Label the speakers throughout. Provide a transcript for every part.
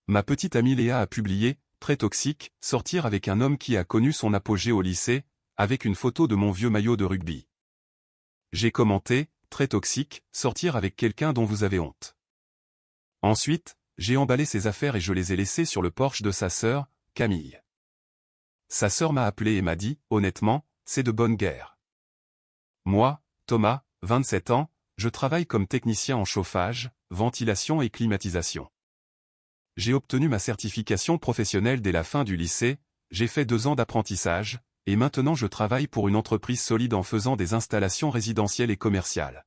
Speaker 1: Ma petite amie Léa a publié « Très toxique, sortir avec un homme qui a connu son apogée au lycée », avec une photo de mon vieux maillot de rugby. J'ai commenté « Très toxique, sortir avec quelqu'un dont vous avez honte ». Ensuite, j'ai emballé ses affaires et je les ai laissées sur le porche de sa sœur, Camille. Sa sœur m'a appelé et m'a dit « Honnêtement, c'est de bonne guerre ». Moi, Thomas, 27 ans, je travaille comme technicien en chauffage, ventilation et climatisation. J'ai obtenu ma certification professionnelle dès la fin du lycée, j'ai fait 2 ans d'apprentissage, et maintenant je travaille pour une entreprise solide en faisant des installations résidentielles et commerciales.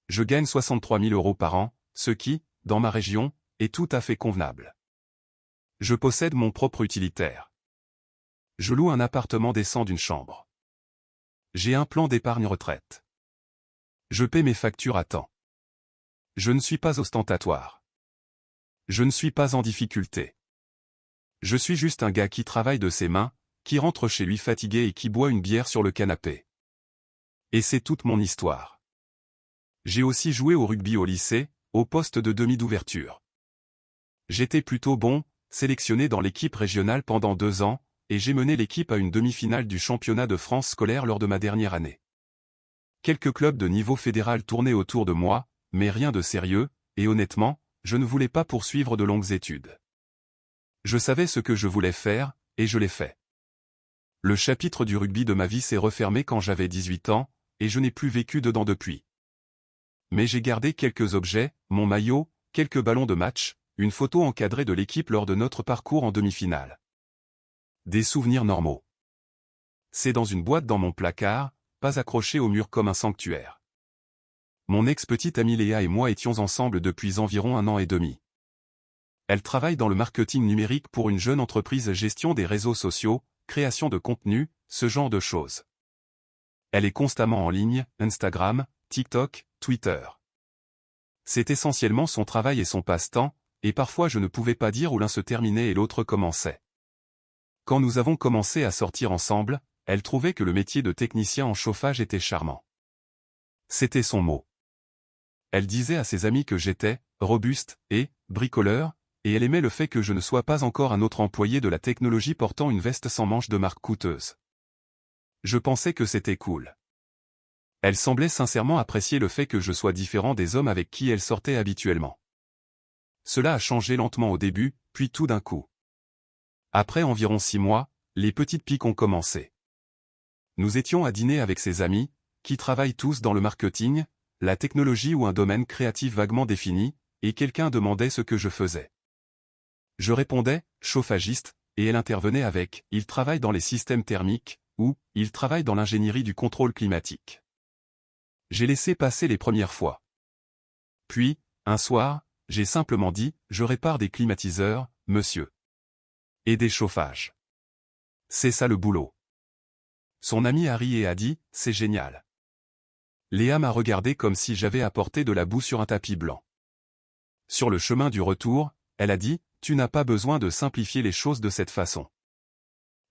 Speaker 1: Je gagne 63 000 € par an, ce qui, dans ma région, est tout à fait convenable. Je possède mon propre utilitaire. Je loue un appartement décent d'une chambre. J'ai un plan d'épargne retraite. Je paie mes factures à temps. Je ne suis pas ostentatoire. Je ne suis pas en difficulté. Je suis juste un gars qui travaille de ses mains, qui rentre chez lui fatigué et qui boit une bière sur le canapé. Et c'est toute mon histoire. J'ai aussi joué au rugby au lycée, au poste de demi d'ouverture. J'étais plutôt bon, sélectionné dans l'équipe régionale pendant 2 ans, et j'ai mené l'équipe à une demi-finale du championnat de France scolaire lors de ma dernière année. Quelques clubs de niveau fédéral tournaient autour de moi, mais rien de sérieux, et honnêtement, je ne voulais pas poursuivre de longues études. Je savais ce que je voulais faire, et je l'ai fait. Le chapitre du rugby de ma vie s'est refermé quand j'avais 18 ans, et je n'ai plus vécu dedans depuis. Mais j'ai gardé quelques objets, mon maillot, quelques ballons de match, une photo encadrée de l'équipe lors de notre parcours en demi-finale. Des souvenirs normaux. C'est dans une boîte dans mon placard, pas accroché au mur comme un sanctuaire. Mon ex-petite amie Léa et moi étions ensemble depuis environ 1 an et demi. Elle travaille dans le marketing numérique pour une jeune entreprise gestion des réseaux sociaux, création de contenu, ce genre de choses. Elle est constamment en ligne, Instagram, TikTok, Twitter. C'est essentiellement son travail et son passe-temps, et parfois je ne pouvais pas dire où l'un se terminait et l'autre commençait. Quand nous avons commencé à sortir ensemble, elle trouvait que le métier de technicien en chauffage était charmant. C'était son mot. Elle disait à ses amis que j'étais robuste et bricoleur, et elle aimait le fait que je ne sois pas encore un autre employé de la technologie portant une veste sans manches de marque coûteuse. Je pensais que c'était cool. Elle semblait sincèrement apprécier le fait que je sois différent des hommes avec qui elle sortait habituellement. Cela a changé lentement au début, puis tout d'un coup. Après environ 6 mois, les petites piques ont commencé. Nous étions à dîner avec ses amis, qui travaillent tous dans le marketing, la technologie ou un domaine créatif vaguement défini, et quelqu'un demandait ce que je faisais. Je répondais, chauffagiste, et elle intervenait avec, il travaille dans les systèmes thermiques, ou, il travaille dans l'ingénierie du contrôle climatique. J'ai laissé passer les premières fois. Puis, un soir, j'ai simplement dit, je répare des climatiseurs, monsieur. Et des chauffages. C'est ça le boulot. Son ami a ri et a dit, c'est génial. Léa m'a regardé comme si j'avais apporté de la boue sur un tapis blanc. Sur le chemin du retour, elle a dit, tu n'as pas besoin de simplifier les choses de cette façon.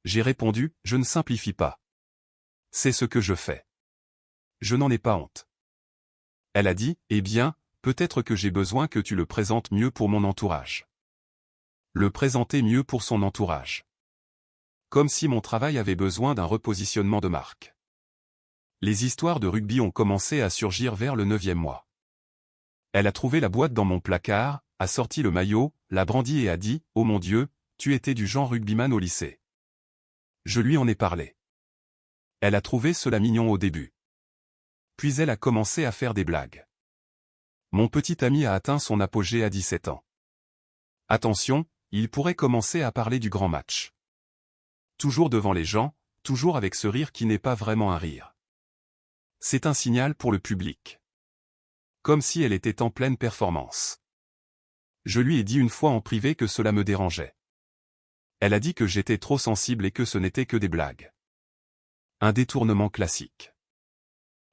Speaker 1: J'ai répondu, je ne simplifie pas. C'est ce que je fais. Je n'en ai pas honte. Elle a dit, eh bien, peut-être que j'ai besoin que tu le présentes mieux pour mon entourage. Le présenter mieux pour son entourage. Comme si mon travail avait besoin d'un repositionnement de marque. Les histoires de rugby ont commencé à surgir vers le 9e mois. Elle a trouvé la boîte dans mon placard, a sorti le maillot, l'a brandi et a dit, oh mon Dieu, tu étais du genre rugbyman au lycée. Je lui en ai parlé. Elle a trouvé cela mignon au début. Puis elle a commencé à faire des blagues. Mon petit ami a atteint son apogée à 17 ans. Attention, il pourrait commencer à parler du grand match. Toujours devant les gens, toujours avec ce rire qui n'est pas vraiment un rire. C'est un signal pour le public. Comme si elle était en pleine performance. Je lui ai dit une fois en privé que cela me dérangeait. Elle a dit que j'étais trop sensible et que ce n'était que des blagues. Un détournement classique.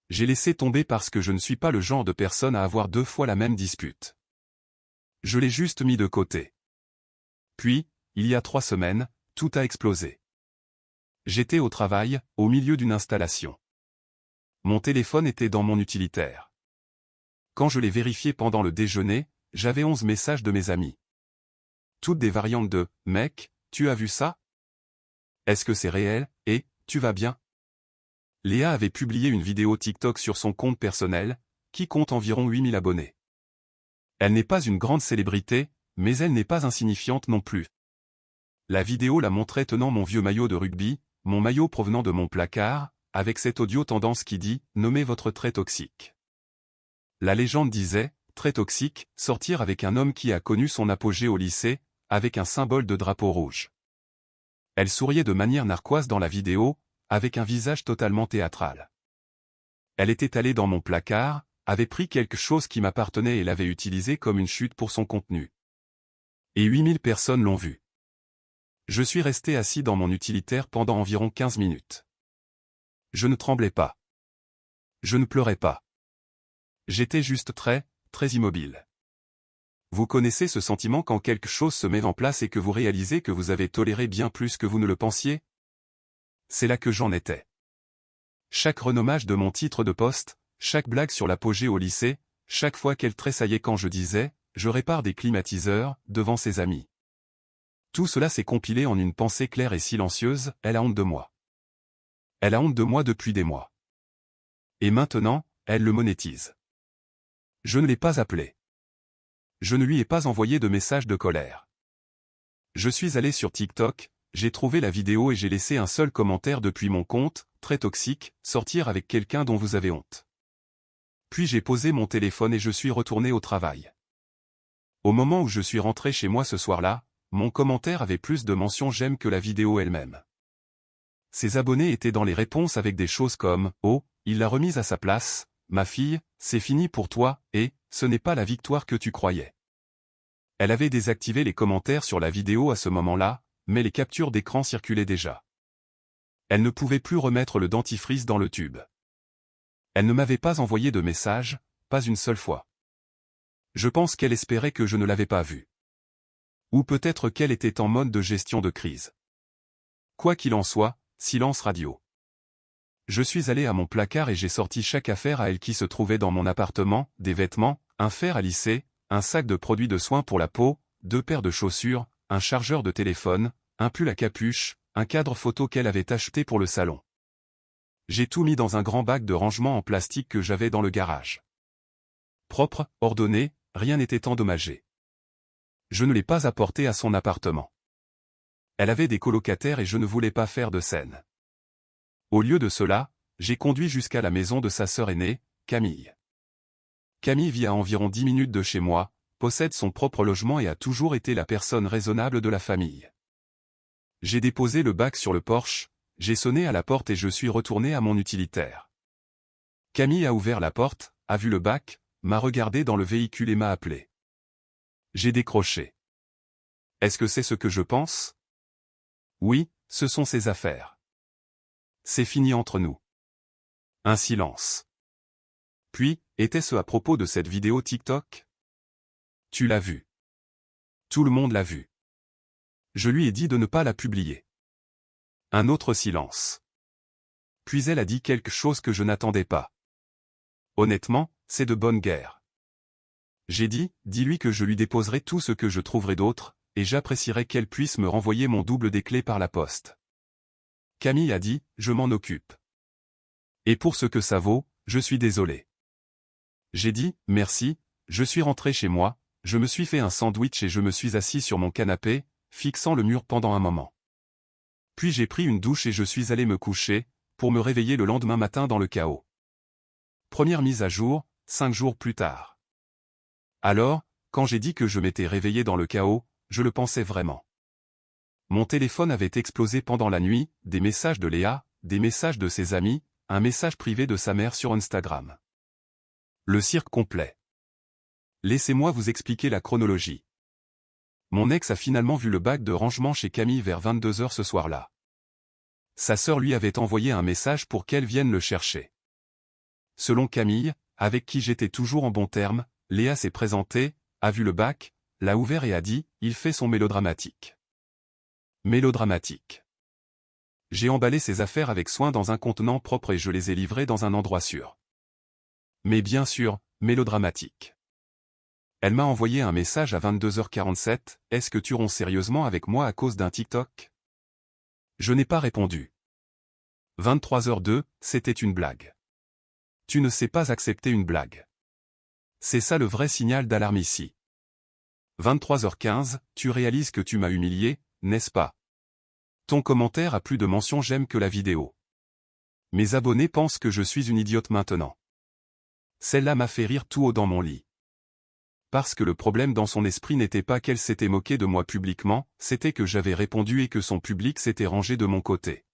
Speaker 1: J'ai laissé tomber parce que je ne suis pas le genre de personne à avoir 2 fois la même dispute. Je l'ai juste mis de côté. Puis, il y a 3 semaines, tout a explosé. J'étais au travail, au milieu d'une installation. Mon téléphone était dans mon utilitaire. Quand je l'ai vérifié pendant le déjeuner, j'avais 11 messages de mes amis. toutes des variantes de « Mec, tu as vu ça? Est-ce que c'est réel? Et, tu vas bien ?» Léa avait publié une vidéo TikTok sur son compte personnel, qui compte environ 8000 abonnés. Elle n'est pas une grande célébrité, mais elle n'est pas insignifiante non plus. La vidéo la montrait tenant mon vieux maillot de rugby, mon maillot provenant de mon placard, avec cet audio tendance qui dit « Nommez votre trait toxique ». La légende disait « Très toxique, sortir avec un homme qui a connu son apogée au lycée, avec un symbole de drapeau rouge ». Elle souriait de manière narquoise dans la vidéo, avec un visage totalement théâtral. Elle était allée dans mon placard, avait pris quelque chose qui m'appartenait et l'avait utilisé comme une chute pour son contenu. Et 8000 personnes l'ont vu. Je suis resté assis dans mon utilitaire pendant environ 15 minutes. Je ne tremblais pas. Je ne pleurais pas. J'étais juste très immobile. Vous connaissez ce sentiment quand quelque chose se met en place et que vous réalisez que vous avez toléré bien plus que vous ne le pensiez? C'est là que j'en étais. Chaque renommage de mon titre de poste, chaque blague sur l'apogée au lycée, chaque fois qu'elle tressaillait quand je disais « je répare des climatiseurs » devant ses amis. Tout cela s'est compilé en une pensée claire et silencieuse, elle a honte de moi. Elle a honte de moi depuis des mois. Et maintenant, elle le monétise. Je ne l'ai pas appelé. Je ne lui ai pas envoyé de message de colère. Je suis allé sur TikTok, j'ai trouvé la vidéo et j'ai laissé un seul commentaire depuis mon compte, très toxique, sortir avec quelqu'un dont vous avez honte. Puis j'ai posé mon téléphone et je suis retourné au travail. Au moment où je suis rentré chez moi ce soir-là, mon commentaire avait plus de mentions j'aime que la vidéo elle-même. Ses abonnés étaient dans les réponses avec des choses comme « Oh, il l'a remise à sa place, ma fille, c'est fini pour toi, et ce n'est pas la victoire que tu croyais. » Elle avait désactivé les commentaires sur la vidéo à ce moment-là, mais les captures d'écran circulaient déjà. Elle ne pouvait plus remettre le dentifrice dans le tube. Elle ne m'avait pas envoyé de message, pas une seule fois. Je pense qu'elle espérait que je ne l'avais pas vue. Ou peut-être qu'elle était en mode de gestion de crise. Quoi qu'il en soit, silence radio. Je suis allé à mon placard et j'ai sorti chaque affaire à elle qui se trouvait dans mon appartement, des vêtements, un fer à lisser, un sac de produits de soins pour la peau, 2 paires de chaussures, un chargeur de téléphone, un pull à capuche, un cadre photo qu'elle avait acheté pour le salon. J'ai tout mis dans un grand bac de rangement en plastique que j'avais dans le garage. Propre, ordonné, rien n'était endommagé. Je ne l'ai pas apporté à son appartement. Elle avait des colocataires et je ne voulais pas faire de scène. Au lieu de cela, j'ai conduit jusqu'à la maison de sa sœur aînée, Camille. Camille vit à environ 10 minutes de chez moi, possède son propre logement et a toujours été la personne raisonnable de la famille. J'ai déposé le bac sur le porche, j'ai sonné à la porte et je suis retourné à mon utilitaire. Camille a ouvert la porte, a vu le bac, m'a regardé dans le véhicule et m'a appelé. J'ai décroché. Est-ce que c'est ce que je pense? Oui, ce sont ses affaires. C'est fini entre nous. Un silence. Puis, était-ce à propos de cette vidéo TikTok? Tu l'as vue. Tout le monde l'a vue. Je lui ai dit de ne pas la publier. Un autre silence. Puis elle a dit quelque chose que je n'attendais pas. Honnêtement, c'est de bonne guerre. J'ai dit, dis-lui que je lui déposerai tout ce que je trouverai d'autre, et j'apprécierais qu'elle puisse me renvoyer mon double des clés par la poste. Camille a dit, je m'en occupe. Et pour ce que ça vaut, je suis désolé. J'ai dit, merci, je suis rentré chez moi, je me suis fait un sandwich et je me suis assis sur mon canapé, fixant le mur pendant un moment. Puis j'ai pris une douche et je suis allé me coucher, pour me réveiller le lendemain matin dans le chaos. Première mise à jour, 5 jours plus tard. Alors, quand j'ai dit que je m'étais réveillé dans le chaos, je le pensais vraiment. Mon téléphone avait explosé pendant la nuit, des messages de Léa, des messages de ses amis, un message privé de sa mère sur Instagram. Le cirque complet. Laissez-moi vous expliquer la chronologie. Mon ex a finalement vu le bac de rangement chez Camille vers 22h ce soir-là. Sa sœur lui avait envoyé un message pour qu'elle vienne le chercher. Selon Camille, avec qui j'étais toujours en bons termes, Léa s'est présentée, a vu le bac, l'a ouvert et a dit « il fait son mélodramatique ». Mélodramatique. J'ai emballé ses affaires avec soin dans un contenant propre et je les ai livrées dans un endroit sûr. Mais bien sûr, mélodramatique. Elle m'a envoyé un message à 22h47, « Est-ce que tu romps sérieusement avec moi à cause d'un TikTok ?» Je n'ai pas répondu. 23h02, c'était une blague. Tu ne sais pas accepter une blague. C'est ça le vrai signal d'alarme ici. 23h15, tu réalises que tu m'as humilié, n'est-ce pas? Ton commentaire a plus de mentions j'aime que la vidéo. Mes abonnés pensent que je suis une idiote maintenant. Celle-là m'a fait rire tout haut dans mon lit. Parce que le problème dans son esprit n'était pas qu'elle s'était moquée de moi publiquement, c'était que j'avais répondu et que son public s'était rangé de mon côté.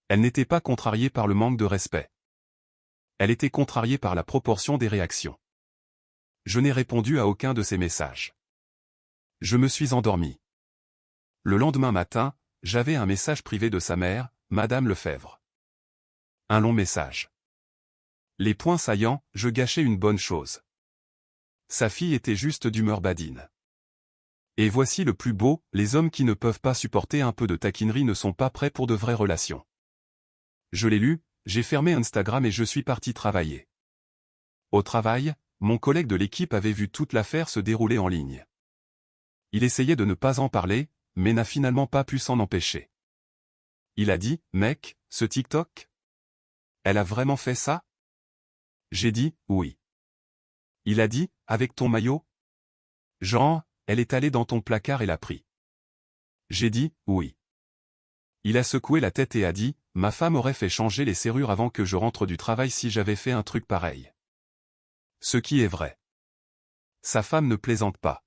Speaker 1: Elle n'était pas contrariée par le manque de respect. Elle était contrariée par la proportion des réactions. Je n'ai répondu à aucun de ses messages. Je me suis endormi. Le lendemain matin, j'avais un message privé de sa mère, Madame Lefebvre. Un long message. Les points saillants, je gâchais une bonne chose. Sa fille était juste d'humeur badine. Et voici le plus beau, les hommes qui ne peuvent pas supporter un peu de taquinerie ne sont pas prêts pour de vraies relations. Je l'ai lu, j'ai fermé Instagram et je suis parti travailler. Au travail, mon collègue de l'équipe avait vu toute l'affaire se dérouler en ligne. Il essayait de ne pas en parler, mais n'a finalement pas pu s'en empêcher. Il a dit, « Mec, ce TikTok? Elle a vraiment fait ça ?» J'ai dit, « Oui. » Il a dit, « Avec ton maillot? » Genre, elle est allée dans ton placard et l'a pris. J'ai dit, « Oui. » Il a secoué la tête et a dit, « Ma femme aurait fait changer les serrures avant que je rentre du travail si j'avais fait un truc pareil. » Ce qui est vrai. Sa femme ne plaisante pas.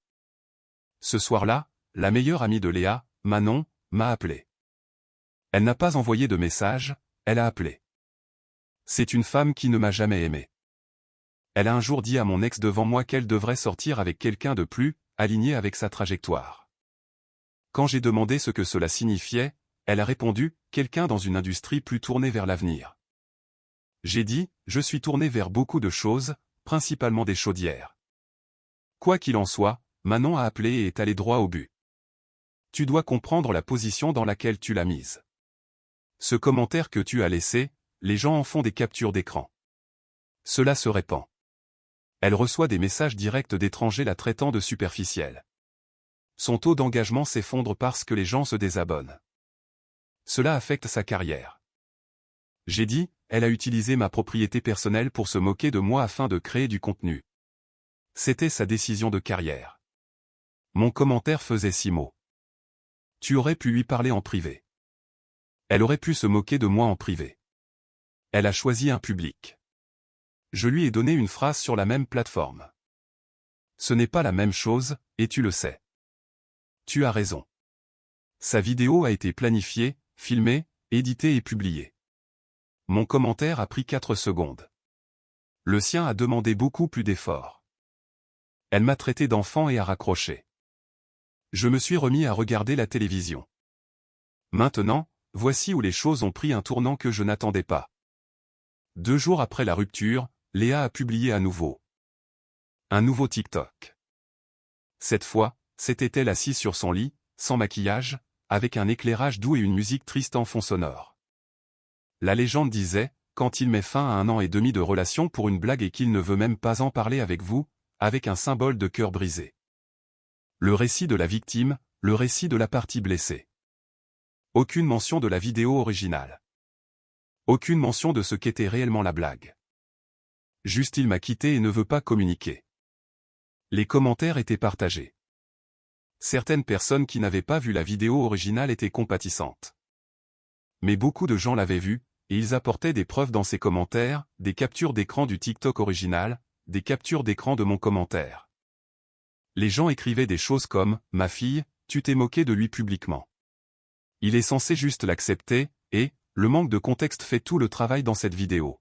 Speaker 1: Ce soir-là, la meilleure amie de Léa, Manon, m'a appelé. Elle n'a pas envoyé de message, elle a appelé. C'est une femme qui ne m'a jamais aimé. Elle a un jour dit à mon ex devant moi qu'elle devrait sortir avec quelqu'un de plus, aligné avec sa trajectoire. Quand j'ai demandé ce que cela signifiait, elle a répondu, quelqu'un dans une industrie plus tournée vers l'avenir. J'ai dit, je suis tourné vers beaucoup de choses, principalement des chaudières. Quoi qu'il en soit, Manon a appelé et est allé droit au but. Tu dois comprendre la position dans laquelle tu l'as mise. Ce commentaire que tu as laissé, les gens en font des captures d'écran. Cela se répand. Elle reçoit des messages directs d'étrangers la traitant de superficielle. Son taux d'engagement s'effondre parce que les gens se désabonnent. Cela affecte sa carrière. J'ai dit, elle a utilisé ma propriété personnelle pour se moquer de moi afin de créer du contenu. C'était sa décision de carrière. Mon commentaire faisait 6 mots. Tu aurais pu lui parler en privé. Elle aurait pu se moquer de moi en privé. Elle a choisi un public. Je lui ai donné une phrase sur la même plateforme. Ce n'est pas la même chose, et tu le sais. Tu as raison. Sa vidéo a été planifiée, filmée, éditée et publiée. Mon commentaire a pris 4 secondes. Le sien a demandé beaucoup plus d'efforts. Elle m'a traité d'enfant et a raccroché. Je me suis remis à regarder la télévision. Maintenant, voici où les choses ont pris un tournant que je n'attendais pas. 2 jours après la rupture, Léa a publié à nouveau. Un nouveau TikTok. Cette fois, c'était elle assise sur son lit, sans maquillage, avec un éclairage doux et une musique triste en fond sonore. La légende disait, quand il met fin à 1 an et demi de relation pour une blague et qu'il ne veut même pas en parler avec vous, avec un symbole de cœur brisé. Le récit de la victime, le récit de la partie blessée. Aucune mention de la vidéo originale. Aucune mention de ce qu'était réellement la blague. Juste il m'a quitté et ne veut pas communiquer. Les commentaires étaient partagés. Certaines personnes qui n'avaient pas vu la vidéo originale étaient compatissantes. Mais beaucoup de gens l'avaient vue, et ils apportaient des preuves dans ces commentaires, des captures d'écran du TikTok original, des captures d'écran de mon commentaire. Les gens écrivaient des choses comme « Ma fille, tu t'es moqué de lui publiquement. Il est censé juste l'accepter, et, le manque de contexte fait tout le travail dans cette vidéo. »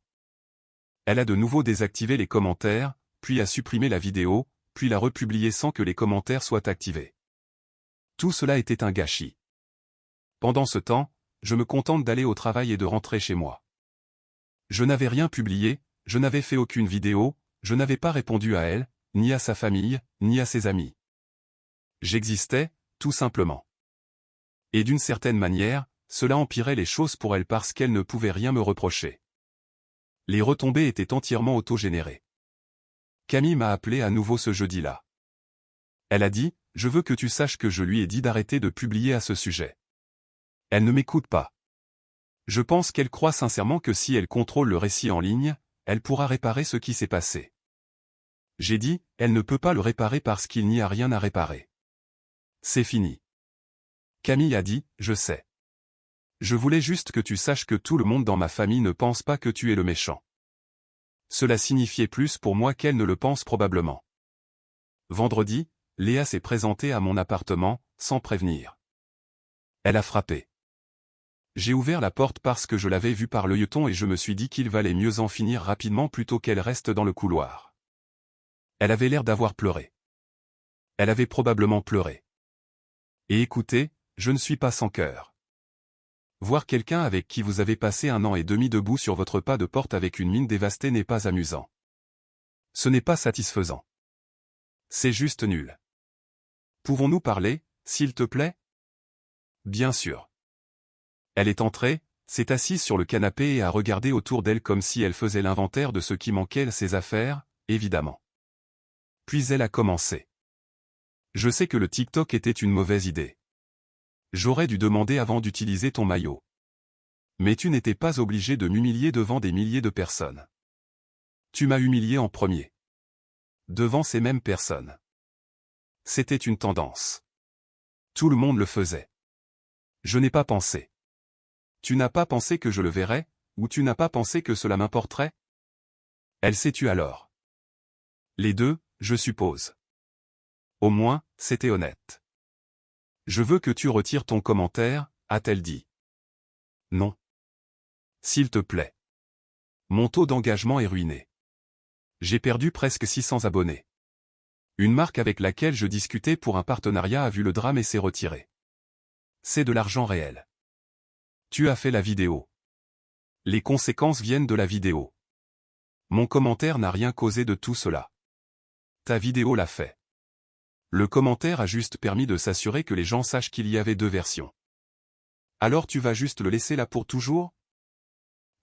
Speaker 1: Elle a de nouveau désactivé les commentaires, puis a supprimé la vidéo, puis l'a republiée sans que les commentaires soient activés. Tout cela était un gâchis. Pendant ce temps, je me contente d'aller au travail et de rentrer chez moi. Je n'avais rien publié, je n'avais fait aucune vidéo, je n'avais pas répondu à elle, ni à sa famille, ni à ses amis. J'existais, tout simplement. Et d'une certaine manière, cela empirait les choses pour elle parce qu'elle ne pouvait rien me reprocher. Les retombées étaient entièrement autogénérées. Camille m'a appelé à nouveau ce jeudi-là. Elle a dit, je veux que tu saches que je lui ai dit d'arrêter de publier à ce sujet. Elle ne m'écoute pas. Je pense qu'elle croit sincèrement que si elle contrôle le récit en ligne, elle pourra réparer ce qui s'est passé. J'ai dit, elle ne peut pas le réparer parce qu'il n'y a rien à réparer. C'est fini. Camille a dit, je sais. Je voulais juste que tu saches que tout le monde dans ma famille ne pense pas que tu es le méchant. Cela signifiait plus pour moi qu'elle ne le pense probablement. Vendredi, Léa s'est présentée à mon appartement, sans prévenir. Elle a frappé. J'ai ouvert la porte parce que je l'avais vue par l'œilleton et je me suis dit qu'il valait mieux en finir rapidement plutôt qu'elle reste dans le couloir. Elle avait l'air d'avoir pleuré. Elle avait probablement pleuré. Et écoutez, je ne suis pas sans cœur. Voir quelqu'un avec qui vous avez passé 1 an et demi debout sur votre pas de porte avec une mine dévastée n'est pas amusant. Ce n'est pas satisfaisant. C'est juste nul. Pouvons-nous parler, s'il te plaît? Bien sûr. Elle est entrée, s'est assise sur le canapé et a regardé autour d'elle comme si elle faisait l'inventaire de ce qui manquait à ses affaires, évidemment. Puis elle a commencé. Je sais que le TikTok était une mauvaise idée. J'aurais dû demander avant d'utiliser ton maillot. Mais tu n'étais pas obligé de m'humilier devant des milliers de personnes. Tu m'as humilié en premier. Devant ces mêmes personnes. C'était une tendance. Tout le monde le faisait. Je n'ai pas pensé. Tu n'as pas pensé que je le verrais, ou tu n'as pas pensé que cela m'importerait? Elle s'est tue alors. Les deux, je suppose. Au moins, c'était honnête. Je veux que tu retires ton commentaire, a-t-elle dit. Non. S'il te plaît. Mon taux d'engagement est ruiné. J'ai perdu presque 600 abonnés. Une marque avec laquelle je discutais pour un partenariat a vu le drame et s'est retirée. C'est de l'argent réel. Tu as fait la vidéo. Les conséquences viennent de la vidéo. Mon commentaire n'a rien causé de tout cela. Ta vidéo l'a fait. Le commentaire a juste permis de s'assurer que les gens sachent qu'il y avait 2 versions. Alors tu vas juste le laisser là pour toujours?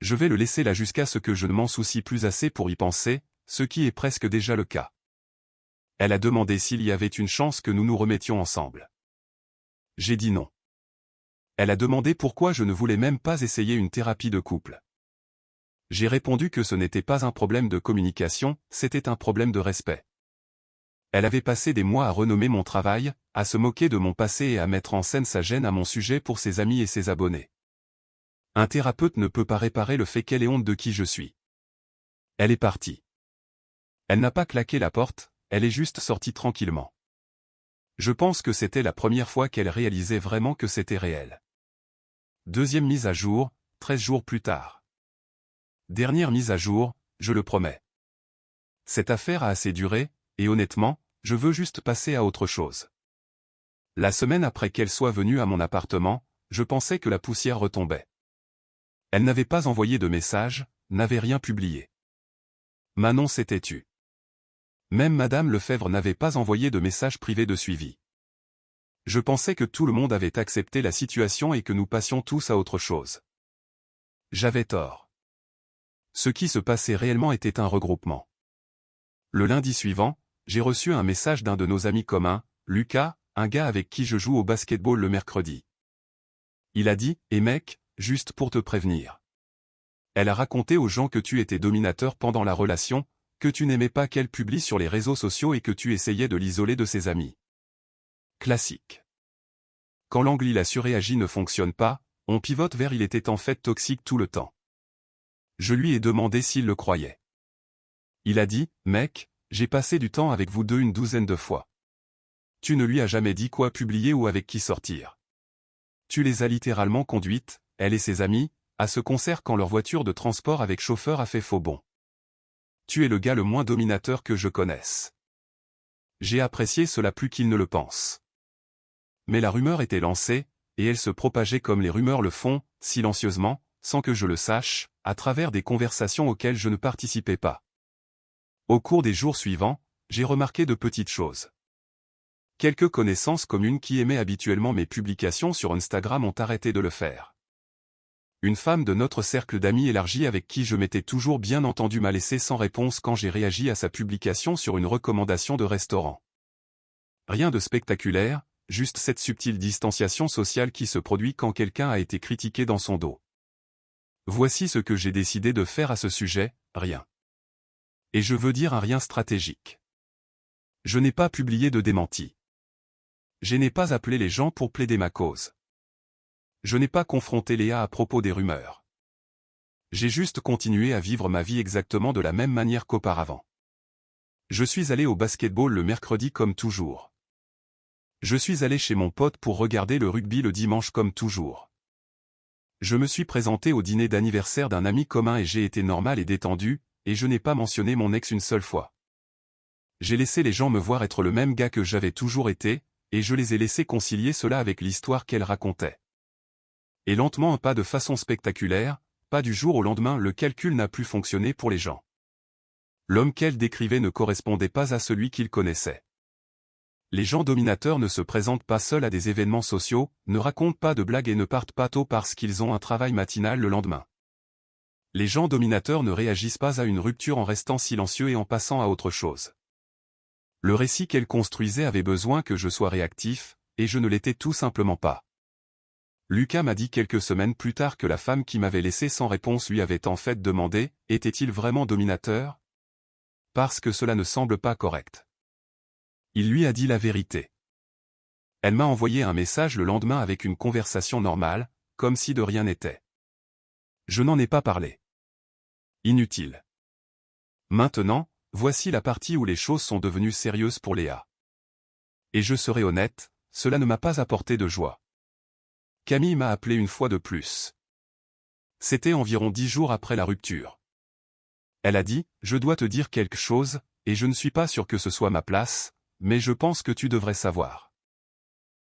Speaker 1: Je vais le laisser là jusqu'à ce que je ne m'en soucie plus assez pour y penser, ce qui est presque déjà le cas. Elle a demandé s'il y avait une chance que nous nous remettions ensemble. J'ai dit non. Elle a demandé pourquoi je ne voulais même pas essayer une thérapie de couple. J'ai répondu que ce n'était pas un problème de communication, c'était un problème de respect. Elle avait passé des mois à renommer mon travail, à se moquer de mon passé et à mettre en scène sa gêne à mon sujet pour ses amis et ses abonnés. Un thérapeute ne peut pas réparer le fait qu'elle ait honte de qui je suis. Elle est partie. Elle n'a pas claqué la porte, elle est juste sortie tranquillement. Je pense que c'était la première fois qu'elle réalisait vraiment que c'était réel. Deuxième mise à jour, 13 jours plus tard. Dernière mise à jour, je le promets. Cette affaire a assez duré, et honnêtement, je veux juste passer à autre chose. La semaine après qu'elle soit venue à mon appartement, je pensais que la poussière retombait. Elle n'avait pas envoyé de message, n'avait rien publié. Manon s'était tue. Même Madame Lefebvre n'avait pas envoyé de message privé de suivi. Je pensais que tout le monde avait accepté la situation et que nous passions tous à autre chose. J'avais tort. Ce qui se passait réellement était un regroupement. Le lundi suivant, j'ai reçu un message d'un de nos amis communs, Lucas, un gars avec qui je joue au basketball le mercredi. Il a dit, mec, juste pour te prévenir. Elle a raconté aux gens que tu étais dominateur pendant la relation, que tu n'aimais pas qu'elle publie sur les réseaux sociaux et que tu essayais de l'isoler de ses amis. Classique. Quand l'angle il a surréagi ne fonctionne pas, on pivote vers il était en fait toxique tout le temps. Je lui ai demandé s'il le croyait. Il a dit, mec, j'ai passé du temps avec vous deux une douzaine de fois. Tu ne lui as jamais dit quoi publier ou avec qui sortir. Tu les as littéralement conduites, elle et ses amis, à ce concert quand leur voiture de transport avec chauffeur a fait faux bond. Tu es le gars le moins dominateur que je connaisse. J'ai apprécié cela plus qu'il ne le pense. Mais la rumeur était lancée, et elle se propageait comme les rumeurs le font, silencieusement, sans que je le sache, à travers des conversations auxquelles je ne participais pas. Au cours des jours suivants, j'ai remarqué de petites choses. Quelques connaissances communes qui aimaient habituellement mes publications sur Instagram ont arrêté de le faire. Une femme de notre cercle d'amis élargi avec qui je m'étais toujours bien entendu m'a laissé sans réponse quand j'ai réagi à sa publication sur une recommandation de restaurant. Rien de spectaculaire, juste cette subtile distanciation sociale qui se produit quand quelqu'un a été critiqué dans son dos. Voici ce que j'ai décidé de faire à ce sujet, rien. Et je veux dire un rien stratégique. Je n'ai pas publié de démenti. Je n'ai pas appelé les gens pour plaider ma cause. Je n'ai pas confronté Léa à propos des rumeurs. J'ai juste continué à vivre ma vie exactement de la même manière qu'auparavant. Je suis allé au basketball le mercredi comme toujours. Je suis allé chez mon pote pour regarder le rugby le dimanche comme toujours. Je me suis présenté au dîner d'anniversaire d'un ami commun et j'ai été normal et détendu, et je n'ai pas mentionné mon ex une seule fois. J'ai laissé les gens me voir être le même gars que j'avais toujours été, et je les ai laissés concilier cela avec l'histoire qu'elle racontait. Et lentement, pas de façon spectaculaire, pas du jour au lendemain, le calcul n'a plus fonctionné pour les gens. L'homme qu'elle décrivait ne correspondait pas à celui qu'ils connaissaient. Les gens dominateurs ne se présentent pas seuls à des événements sociaux, ne racontent pas de blagues et ne partent pas tôt parce qu'ils ont un travail matinal le lendemain. Les gens dominateurs ne réagissent pas à une rupture en restant silencieux et en passant à autre chose. Le récit qu'elle construisait avait besoin que je sois réactif, et je ne l'étais tout simplement pas. Lucas m'a dit quelques semaines plus tard que la femme qui m'avait laissé sans réponse lui avait en fait demandé « Était-il vraiment dominateur ?» Parce que cela ne semble pas correct. Il lui a dit la vérité. Elle m'a envoyé un message le lendemain avec une conversation normale, comme si de rien n'était. Je n'en ai pas parlé. Inutile. Maintenant, voici la partie où les choses sont devenues sérieuses pour Léa. Et je serai honnête, cela ne m'a pas apporté de joie. Camille m'a appelé une fois de plus. C'était environ 10 jours après la rupture. Elle a dit, « Je dois te dire quelque chose, et je ne suis pas sûr que ce soit ma place, mais je pense que tu devrais savoir. »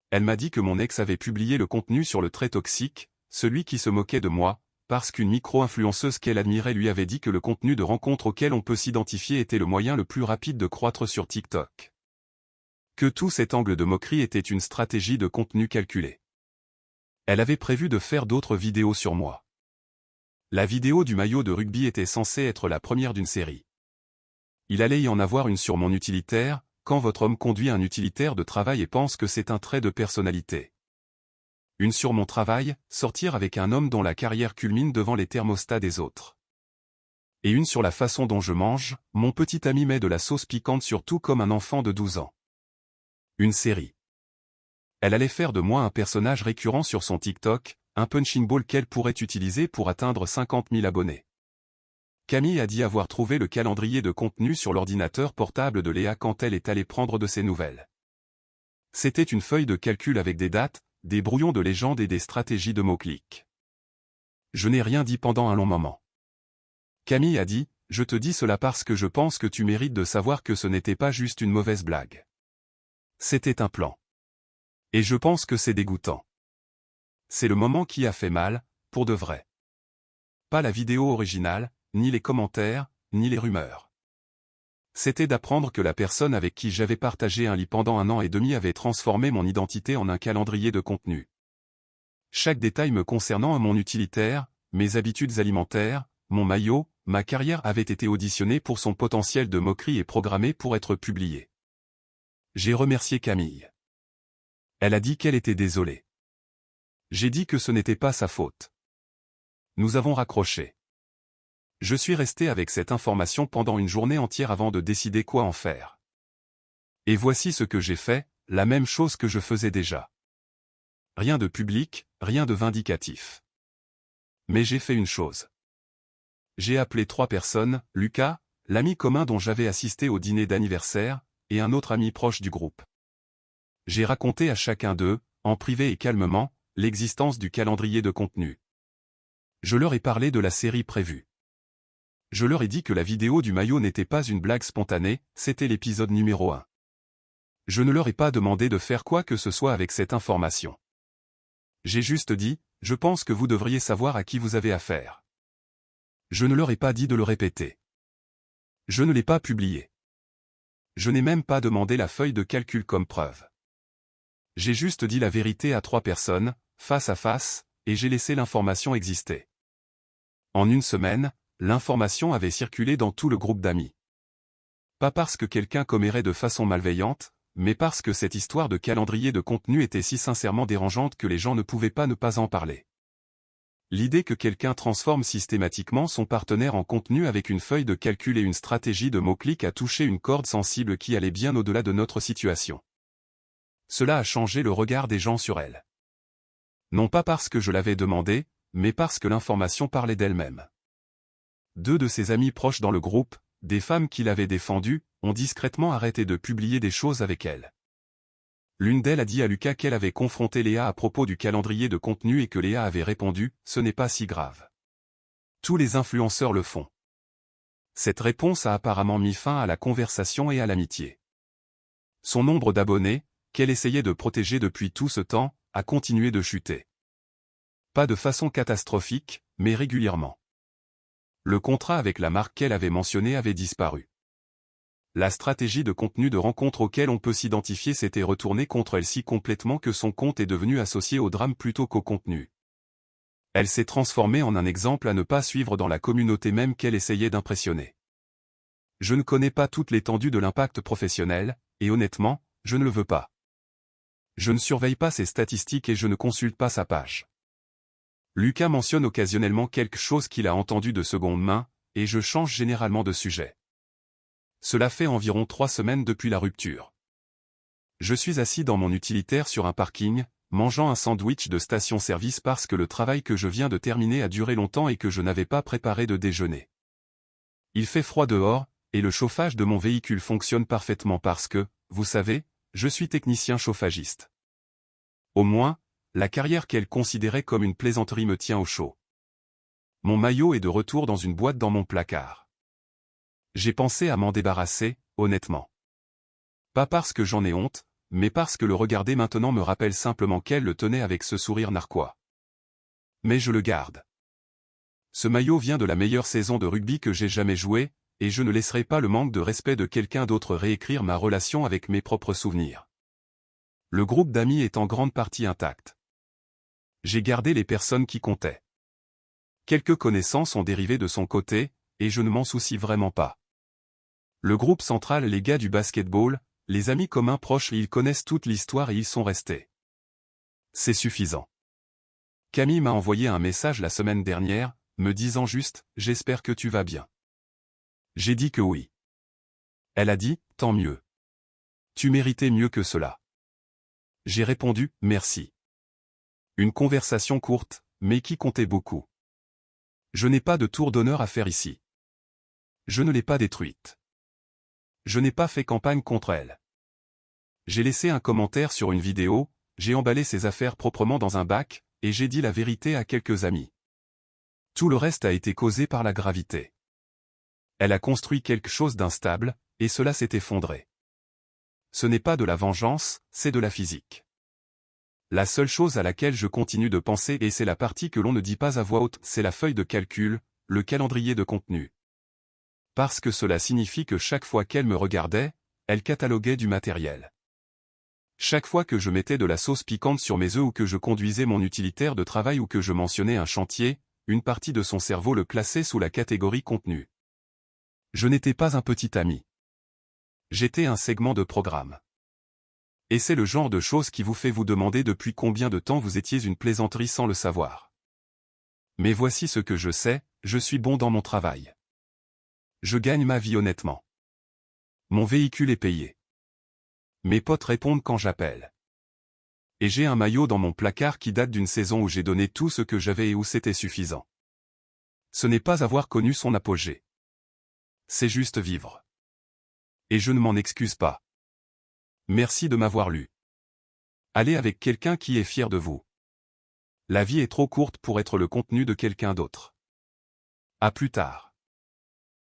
Speaker 1: Elle m'a dit que mon ex avait publié le contenu sur le très toxique, celui qui se moquait de moi, parce qu'une micro-influenceuse qu'elle admirait lui avait dit que le contenu de rencontre auquel on peut s'identifier était le moyen le plus rapide de croître sur TikTok. Que tout cet angle de moquerie était une stratégie de contenu calculée. Elle avait prévu de faire d'autres vidéos sur moi. La vidéo du maillot de rugby était censée être la première d'une série. Il allait y en avoir une sur mon utilitaire, quand votre homme conduit un utilitaire de travail et pense que c'est un trait de personnalité. Une sur mon travail, sortir avec un homme dont la carrière culmine devant les thermostats des autres. Et une sur la façon dont je mange, mon petit ami met de la sauce piquante sur tout comme un enfant de 12 ans. Une série. Elle allait faire de moi un personnage récurrent sur son TikTok, un punching ball qu'elle pourrait utiliser pour atteindre 50 000 abonnés. Camille a dit avoir trouvé le calendrier de contenu sur l'ordinateur portable de Léa quand elle est allée prendre de ses nouvelles. C'était une feuille de calcul avec des dates, des brouillons de légendes et des stratégies de mots-clics. Je n'ai rien dit pendant un long moment. Camille a dit, « Je te dis cela parce que je pense que tu mérites de savoir que ce n'était pas juste une mauvaise blague. C'était un plan. Et je pense que c'est dégoûtant. C'est le moment qui a fait mal, pour de vrai. Pas la vidéo originale, ni les commentaires, ni les rumeurs. C'était d'apprendre que la personne avec qui j'avais partagé un lit pendant 1 an et demi avait transformé mon identité en un calendrier de contenu. Chaque détail me concernant à mon utilitaire, mes habitudes alimentaires, mon maillot, ma carrière avait été auditionné pour son potentiel de moquerie et programmé pour être publié. J'ai remercié Camille. Elle a dit qu'elle était désolée. J'ai dit que ce n'était pas sa faute. Nous avons raccroché. Je suis resté avec cette information pendant une journée entière avant de décider quoi en faire. Et voici ce que j'ai fait, la même chose que je faisais déjà. Rien de public, rien de vindicatif. Mais j'ai fait une chose. J'ai appelé 3 personnes, Lucas, l'ami commun dont j'avais assisté au dîner d'anniversaire, et un autre ami proche du groupe. J'ai raconté à chacun d'eux, en privé et calmement, l'existence du calendrier de contenu. Je leur ai parlé de la série prévue. Je leur ai dit que la vidéo du maillot n'était pas une blague spontanée, c'était l'épisode numéro 1. Je ne leur ai pas demandé de faire quoi que ce soit avec cette information. J'ai juste dit, je pense que vous devriez savoir à qui vous avez affaire. Je ne leur ai pas dit de le répéter. Je ne l'ai pas publié. Je n'ai même pas demandé la feuille de calcul comme preuve. J'ai juste dit la vérité à 3 personnes, face à face, et j'ai laissé l'information exister. En une semaine, l'information avait circulé dans tout le groupe d'amis. Pas parce que quelqu'un commérait de façon malveillante, mais parce que cette histoire de calendrier de contenu était si sincèrement dérangeante que les gens ne pouvaient pas ne pas en parler. L'idée que quelqu'un transforme systématiquement son partenaire en contenu avec une feuille de calcul et une stratégie de mots-clics a touché une corde sensible qui allait bien au-delà de notre situation. Cela a changé le regard des gens sur elle. Non pas parce que je l'avais demandé, mais parce que l'information parlait d'elle-même. 2 de ses amis proches dans le groupe, des femmes qui l'avaient défendue, ont discrètement arrêté de publier des choses avec elle. L'une d'elles a dit à Lucas qu'elle avait confronté Léa à propos du calendrier de contenu et que Léa avait répondu « Ce n'est pas si grave. Tous les influenceurs le font ». Cette réponse a apparemment mis fin à la conversation et à l'amitié. Son nombre d'abonnés, qu'elle essayait de protéger depuis tout ce temps, a continué de chuter. Pas de façon catastrophique, mais régulièrement. Le contrat avec la marque qu'elle avait mentionné avait disparu. La stratégie de contenu de rencontre auquel on peut s'identifier s'était retournée contre elle si complètement que son compte est devenu associé au drame plutôt qu'au contenu. Elle s'est transformée en un exemple à ne pas suivre dans la communauté même qu'elle essayait d'impressionner. Je ne connais pas toute l'étendue de l'impact professionnel, et honnêtement, je ne le veux pas. Je ne surveille pas ses statistiques et je ne consulte pas sa page. Lucas mentionne occasionnellement quelque chose qu'il a entendu de seconde main, et je change généralement de sujet. Cela fait environ 3 semaines depuis la rupture. Je suis assis dans mon utilitaire sur un parking, mangeant un sandwich de station-service parce que le travail que je viens de terminer a duré longtemps et que je n'avais pas préparé de déjeuner. Il fait froid dehors, et le chauffage de mon véhicule fonctionne parfaitement parce que, vous savez, je suis technicien chauffagiste. Au moins, la carrière qu'elle considérait comme une plaisanterie me tient au chaud. Mon maillot est de retour dans une boîte dans mon placard. J'ai pensé à m'en débarrasser, honnêtement. Pas parce que j'en ai honte, mais parce que le regarder maintenant me rappelle simplement qu'elle le tenait avec ce sourire narquois. Mais je le garde. Ce maillot vient de la meilleure saison de rugby que j'ai jamais jouée, et je ne laisserai pas le manque de respect de quelqu'un d'autre réécrire ma relation avec mes propres souvenirs. Le groupe d'amis est en grande partie intact. J'ai gardé les personnes qui comptaient. Quelques connaissances ont dérivé de son côté, et je ne m'en soucie vraiment pas. Le groupe central, les gars du basketball, les amis communs proches, ils connaissent toute l'histoire et ils sont restés. C'est suffisant. Camille m'a envoyé un message la semaine dernière, me disant juste « J'espère que tu vas bien ». J'ai dit que oui. Elle a dit « Tant mieux. Tu méritais mieux que cela ». J'ai répondu « Merci ». Une conversation courte, mais qui comptait beaucoup. Je n'ai pas de tour d'honneur à faire ici. Je ne l'ai pas détruite. Je n'ai pas fait campagne contre elle. J'ai laissé un commentaire sur une vidéo, j'ai emballé ses affaires proprement dans un bac, et j'ai dit la vérité à quelques amis. Tout le reste a été causé par la gravité. Elle a construit quelque chose d'instable, et cela s'est effondré. Ce n'est pas de la vengeance, c'est de la physique. La seule chose à laquelle je continue de penser, et c'est la partie que l'on ne dit pas à voix haute, c'est la feuille de calcul, le calendrier de contenu. Parce que cela signifie que chaque fois qu'elle me regardait, elle cataloguait du matériel. Chaque fois que je mettais de la sauce piquante sur mes œufs ou que je conduisais mon utilitaire de travail ou que je mentionnais un chantier, une partie de son cerveau le classait sous la catégorie contenu. Je n'étais pas un petit ami. J'étais un segment de programme. Et c'est le genre de chose qui vous fait vous demander depuis combien de temps vous étiez une plaisanterie sans le savoir. Mais voici ce que je sais, je suis bon dans mon travail. Je gagne ma vie honnêtement. Mon véhicule est payé. Mes potes répondent quand j'appelle. Et j'ai un maillot dans mon placard qui date d'une saison où j'ai donné tout ce que j'avais et où c'était suffisant. Ce n'est pas avoir connu son apogée. C'est juste vivre. Et je ne m'en excuse pas. Merci de m'avoir lu. Allez avec quelqu'un qui est fier de vous. La vie est trop courte pour être le contenu de quelqu'un d'autre. À plus tard.